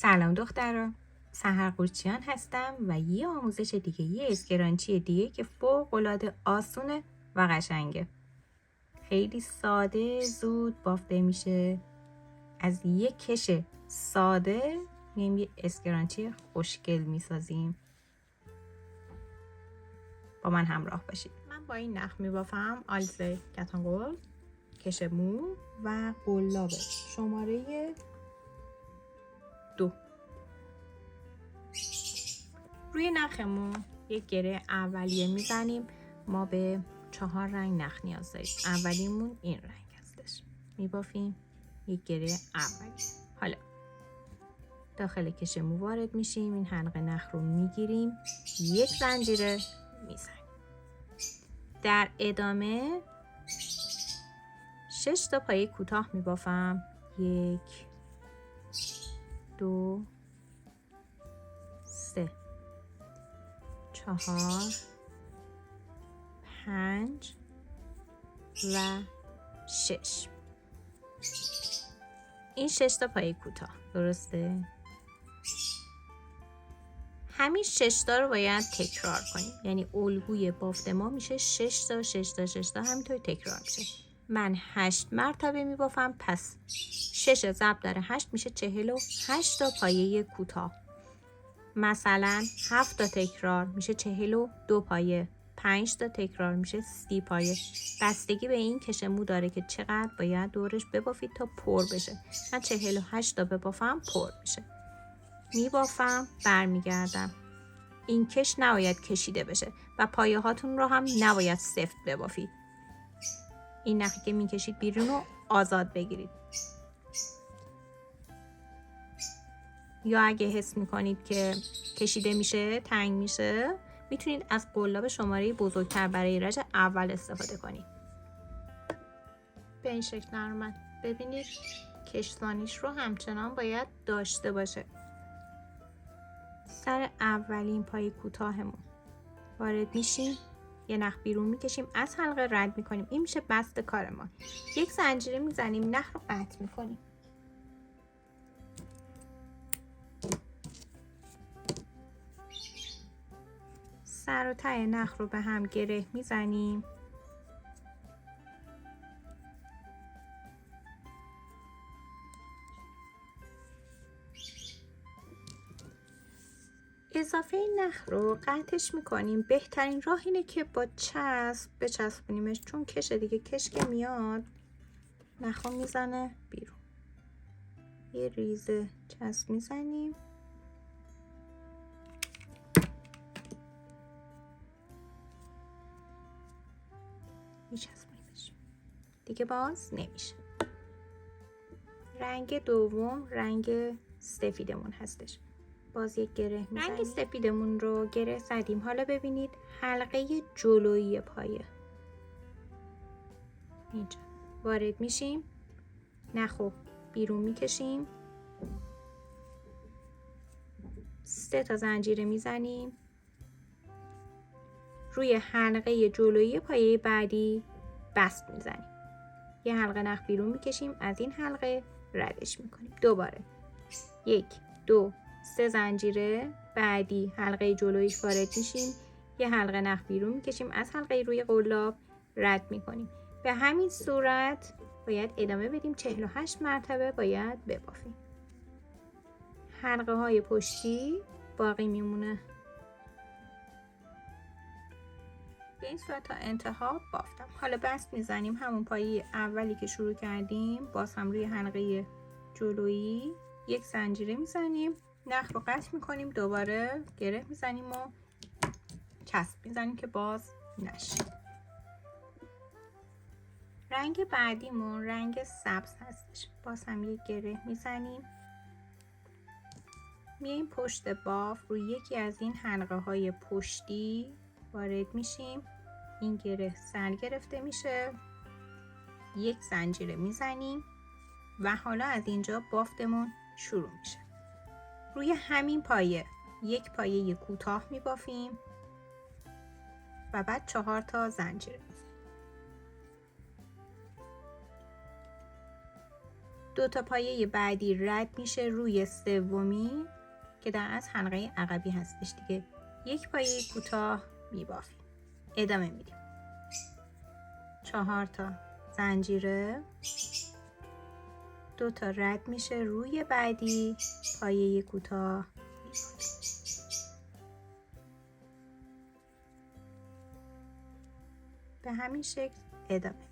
سلام دخترا، سحر قورچیان هستم و یه آموزش دیگه، یه اسکرانچی دیگه که فوق‌العاده آسونه و قشنگه. خیلی ساده زود بافته میشه. از یه کش ساده میایم یه اسکرانچی خوشگل میسازیم. با من همراه باشید. من با این نخ میبافم آلزه کتانگل، کش مو و قلاب شماره 2. روی نخمون یک گره اولیه میزنیم. ما به 4 رنگ نخ نیاز داریم. اولیمون این رنگ هستش. میبافیم یک گره اولیه. حالا داخل کش مو وارد میشیم. این حلقه نخ رو میگیریم، یک زنجیره میزنیم. در ادامه 6 تا پایه کوتاه میبافم. 1 2 3 4 5 و 6. این 6 تا پایه کوتاه، درسته؟ همین 6 تا رو باید تکرار کنیم. یعنی الگوی بافت ما میشه 6 تا 6 تا 6 تا، همینطور تکرار میشه. من 8 مرتبه میبافم، پس 6 ضرب در 8 میشه 48 تا پایه کوتاه. مثلا 7 تا تکرار میشه 42 پایه، 5 تا تکرار میشه 30 پایه. بستگی به این کش مو داره که چقدر باید دورش ببافید تا پر بشه. من 48 تا ببافم پر میشه. میبافم، برمیگردم. این کش نباید کشیده بشه و پایه هاتون رو هم نباید سفت ببافید. این نخی که میکشید بیرون رو آزاد بگیرید. یا اگه حس میکنید که کشیده میشه، تنگ میشه، میتونید از قلاب شماره بزرگتر برای رج اول استفاده کنید. به این شکل نرمد. ببینید کشسانیش رو همچنان باید داشته باشه. سر اولین پای کوتاهمون وارد میشیم، یه نخ بیرون میکشیم، از حلقه رد میکنیم. این میشه بست کار ما. یک زنجیره میزنیم، نخ رو قطع میکنیم. سر و ته نخ رو به هم گره میزنیم. اضافه نخ رو قطعش میکنیم. بهترین راه اینه که با چسب بچسبونیمش، چون کش دیگه، کش که میاد نخ رو میزنه بیرون. یه ریزه چسب میزنیم. میچسبونیمش دیگه، باز نمیشه. رنگ دوم رنگ سفیدمون هستش. باز یک گره میزنیم. رنگ سفیدمون رو گره زدیم. حالا ببینید حلقه جلویی پایه اینجا وارد میشیم، نخو بیرون میکشیم، 3 تا زنجیره میزنیم، روی حلقه جلویی پایه بعدی بست میزنیم، یه حلقه نخ بیرون میکشیم، از این حلقه ردش میکنیم. دوباره 1 2 3 زنجیره بعدی حلقه جلویش وارد میشیم، یه حلقه نخ بیرون میکشیم، از حلقه روی قلاب رد میکنیم. به همین صورت باید ادامه بدیم. 48 مرتبه باید ببافیم. حلقه های پشتی باقی میمونه. به این صورت تا انتها بافتم. حالا بست میزنیم. همون پایه اولی که شروع کردیم، باز هم روی حلقه جلویی یک زنجیره میزنیم، نخ رو قطع میکنیم، دوباره گره میزنیم و چسب میزنیم که باز نشه. رنگ بعدیمون رنگ سبز هستش. باز هم یک گره میزنیم، میایم پشت باف روی یکی از این حلقه های پشتی وارد میشیم. این گره سر گرفته میشه، یک زنجیره میزنیم و حالا از اینجا بافتمون شروع میشه. روی همین پایه یک پایه کوتاه میبافیم و بعد 4 تا زنجیره میزنیم. 2 تا پایه بعدی رد میشه روی سومی که در از حلقه عقبی هستش دیگه. 1 پایه کوتاه میبافیم. ادامه میدیم. 4 تا زنجیره، 2 تا رد میشه روی بعدی، پایه کوتاه میبافیم. به همین شکل ادامه میدیم.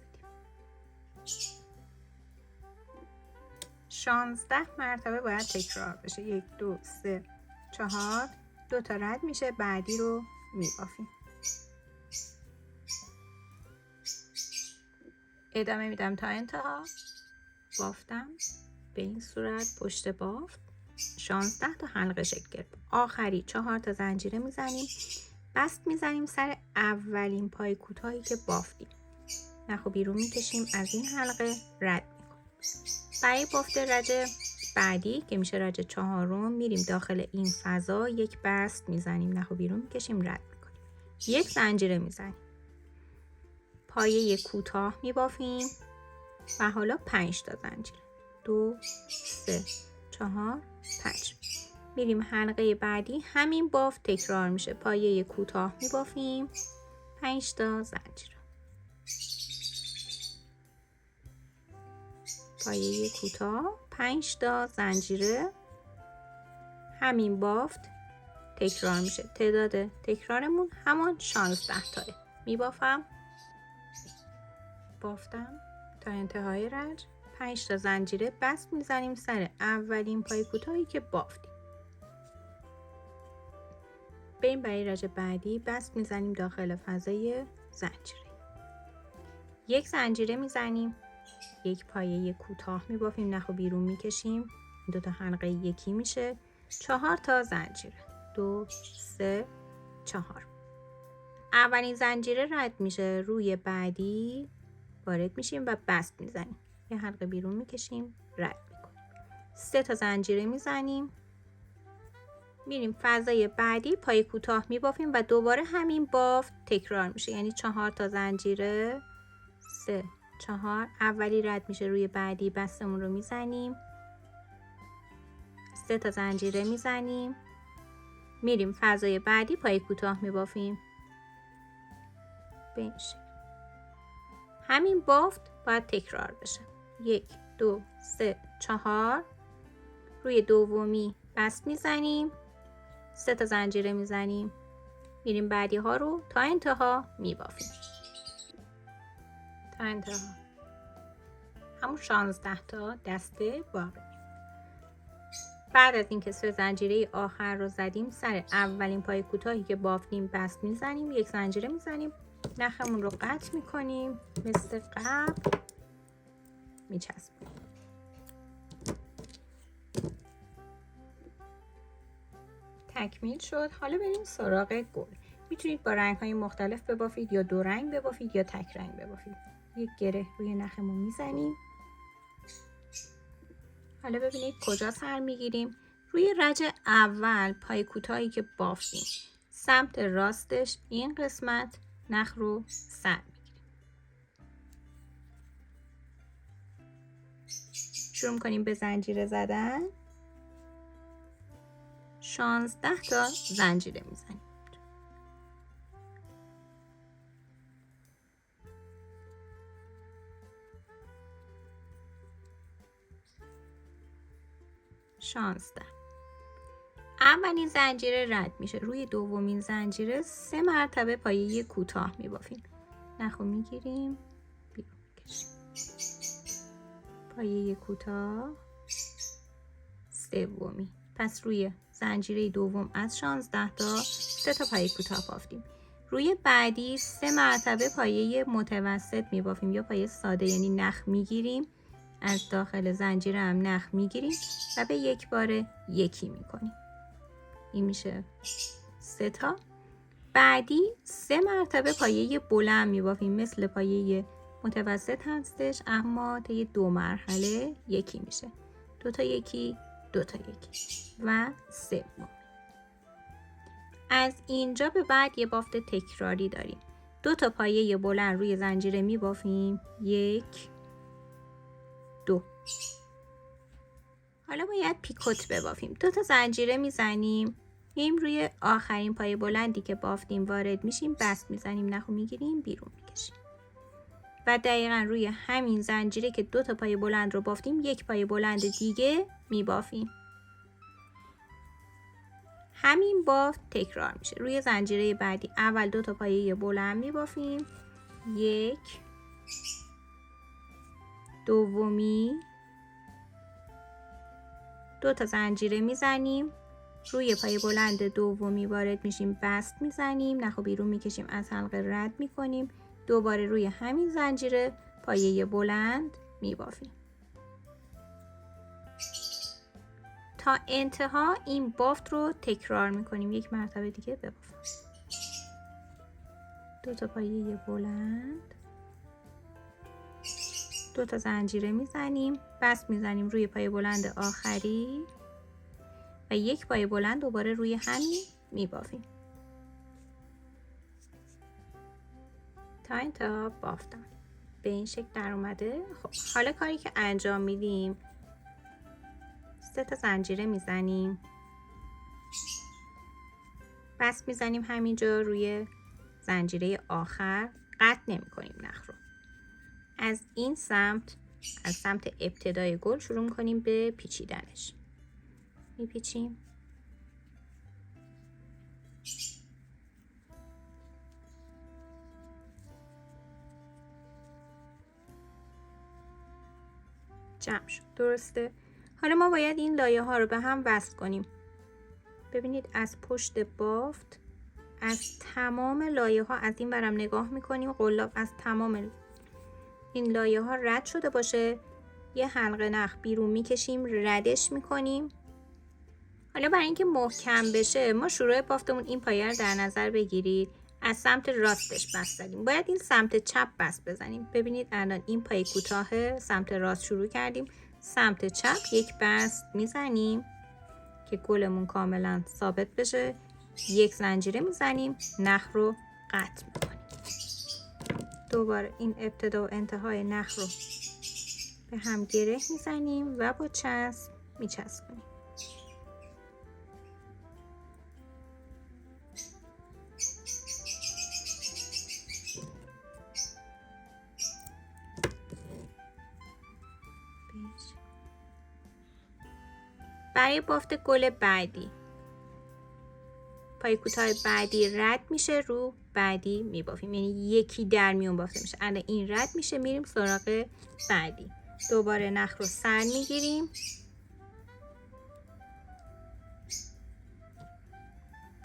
16 مرتبه باید تکرار بشه. 1 2 3 4، 2 تا رد میشه، بعدی رو میبافیم. ادامه میدم تا انتها. بافتم به این صورت پشت بافت 16 تا حلقه شکل گرفت. آخری 4 تا زنجیره میزنیم، بست میزنیم سر اولین پای کوتاهی که بافتیم. نخو بیرون میکشیم، از این حلقه رد میکنیم. برای بافت رج بعدی که میشه رج 4 میریم داخل این فضا، 1 بست میزنیم، نخو بیرون میکشیم، رد میکنیم. 1 زنجیره میزنیم، پایه کوتاه میبافیم و حالا 5 تا زنجیره. 2 3 4 5. میریم حلقه بعدی، همین بافت تکرار میشه. پایه کوتاه میبافیم، 5 تا زنجیره، پایه کوتاه، 5 تا زنجیره، همین بافت تکرار میشه. تعداد تکرارمون همان 16 تاه. میبافم، بافتم تا انتهای رج، 5 تا زنجیره، بست میزنیم سر اولین پای کوتاهی که بافتیم. بریم برای رج بعدی، بست میزنیم داخل فضای زنجیره. 1 زنجیره میزنیم، 1 پایه کوتاه میبافیم، نخو بیرون میکشیم، 2 تا حلقه یکی میشه. 4 تا زنجیره، 2 3 4. اولین زنجیره رد میشه، روی بعدی وارد میشیم و بست میزنیم، یه حلقه بیرون میکشیم، رد میکنیم. 3 تا زنجیره میزنیم، میریم فضای بعدی، پای کوتاه میبافیم و دوباره همین بافت تکرار میشه. یعنی 4 تا زنجیره، 3 4، اولی رد میشه، روی بعدی بستمون رو میزنیم، 3 تا زنجیره میزنیم، میریم فضای بعدی، پای کوتاه میبافیم. به این شکل همین بافت باید تکرار بشه. 1 2 3 4، روی دومی بست میزنیم، 3 تا زنجیره میزنیم، میریم بعدی ها رو تا انتها میبافیم. تا انتها همون 16 تا دسته باقی. بعد از اینکه 3 زنجیره آخر رو زدیم، سر اولین پای کوتاهی که بافتیم بست میزنیم، 1 زنجیره میزنیم، نخمون رو قطع میکنیم، مثل قبل میچسبیم. تکمیل شد. حالا بریم سراغ گل. میتونید با رنگ های مختلف ببافید، یا 2 رنگ ببافید، یا تک رنگ ببافید. 1 گره روی نخمون میزنیم. حالا ببینید کجا سر میگیریم. روی رج اول پای کوتاهی که بافتیم، سمت راستش این قسمت نخ رو سر میگیریم. شروع میکنیم به زنجیره زدن. 16 تا زنجیره میزنیم. اولین زنجیره رد میشه، روی دومین زنجیره 3 مرتبه پایه کوتاه میبافیم. نخو میگیریم، بیرون میکشیم، پایه کوتاه، سومی. پس روی زنجیره دوم از 16 تا 3 تا پایه کوتاه بافتیم. روی بعدی 3 مرتبه پایه متوسط میبافیم، یا پایه ساده، یعنی نخ میگیریم، از داخل زنجیره هم نخ میگیریم و به یک بار یکی میکنیم. این میشه 3 تا. بعدی 3 مرتبه پایه بلند میبافیم، مثل پایه متوسط هستش، اما طی 2 مرحله یکی میشه. 2 تا یکی، 2 تا یکی و سوم. از اینجا به بعد یه بافت تکراری داریم. 2 تا پایه بلند روی زنجیره میبافیم، 1 2، حالا باید پیکوت ببافیم. 2 تا زنجیره میزنیم، میایم روی آخرین پای بلندی که بافتیم وارد میشیم، بست میزنیم، نخو میگیریم، بیرون میکشیم و دقیقا روی همین زنجیره که 2 تا پای بلند رو بافتیم یک پای بلند دیگه میبافیم. همین بافت تکرار میشه. روی زنجیره بعدی اول 2 تا پایه بلند میبافیم، یک، دومی، 2 تا زنجیره میزنیم، روی پای بلند دومی وارد میشیم، بست میزنیم، نخو بیرون میکشیم، از حلقه رد میکنیم، دوباره روی همین زنجیره پایه بلند میبافیم تا انتها. این بافت رو تکرار میکنیم. یک مرتبه دیگه ببافم. 2 تا پایه بلند، 2 تا زنجیره میزنیم، بست میزنیم روی پای بلند آخری و یک پای بلند دوباره روی همین میبافیم تا انتها بافتم. به این شکل در اومده. خب حالا کاری که انجام میدیم، 3 تا زنجیره میزنیم، بست میزنیم همینجا روی زنجیره آخر، قطع نمی کنیم نخ رو. از این سمت، از سمت ابتدای گل شروع میکنیم به پیچیدنش. میپیچیم، جمع شد. درسته. حالا ما باید این لایه ها رو به هم وصل کنیم. ببینید از پشت بافت از تمام لایه ها از این برم نگاه میکنیم، قلاب از تمام این لایه ها رد شده باشه، یه حلقه نخ بیرون میکشیم، ردش میکنیم. حالا برای اینکه محکم بشه ما شروع بافتمون این پایه رو در نظر بگیرید، از سمت راستش بست زدیم، باید این سمت چپ بست بزنیم. ببینید الان این پای کوتاه سمت راست شروع کردیم، سمت چپ یک بست میزنیم که گلمون کاملا ثابت بشه، یک زنجیره میزنیم، نخ رو قطع میکنیم. دوباره این ابتدا و انتهای نخ رو به هم گره میزنیم و با چسب میچسبونیم. برای بافت گل بعدی پای کوتاه بعدی رد میشه، رو بعدی میبافیم، یعنی یکی در میون بافته میشه. الان این رد میشه، میریم سراغ بعدی. دوباره نخ رو سر میگیریم،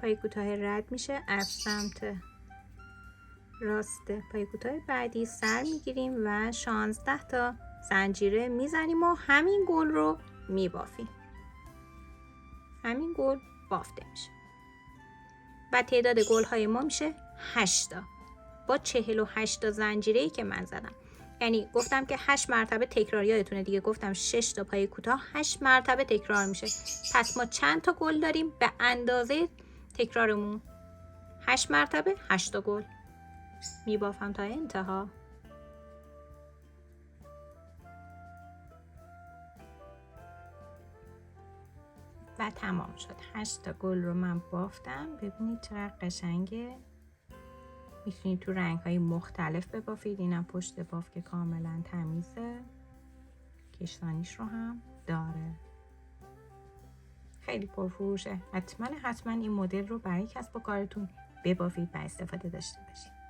پای کوتاه رد میشه، از سمت راست پای کوتاه بعدی سر میگیریم و 16 تا زنجیره میزنیم و همین گل رو میبافیم. همین گل بافته میشه و تعداد گل های ما میشه 8 تا با 48 تا زنجیره‌ای که من زدم. یعنی گفتم که 8 مرتبه تکرار، یادتونه دیگه گفتم 6 تا پای کوتاه 8 مرتبه تکرار میشه. پس ما چند تا گل داریم؟ به اندازه تکرارمون 8 مرتبه 8 تا گل. میبافم تا انتها. و تمام شد. 8 تا گل رو من بافتم. ببینید چقدر قشنگه. میتونید تو رنگ‌های مختلف ببافید. اینم پشت باف که کاملا تمیزه، کشتانیش رو هم داره، خیلی پرفروشه. حتما این مدل رو برای کسب و کارتون ببافید و استفاده داشته باشید.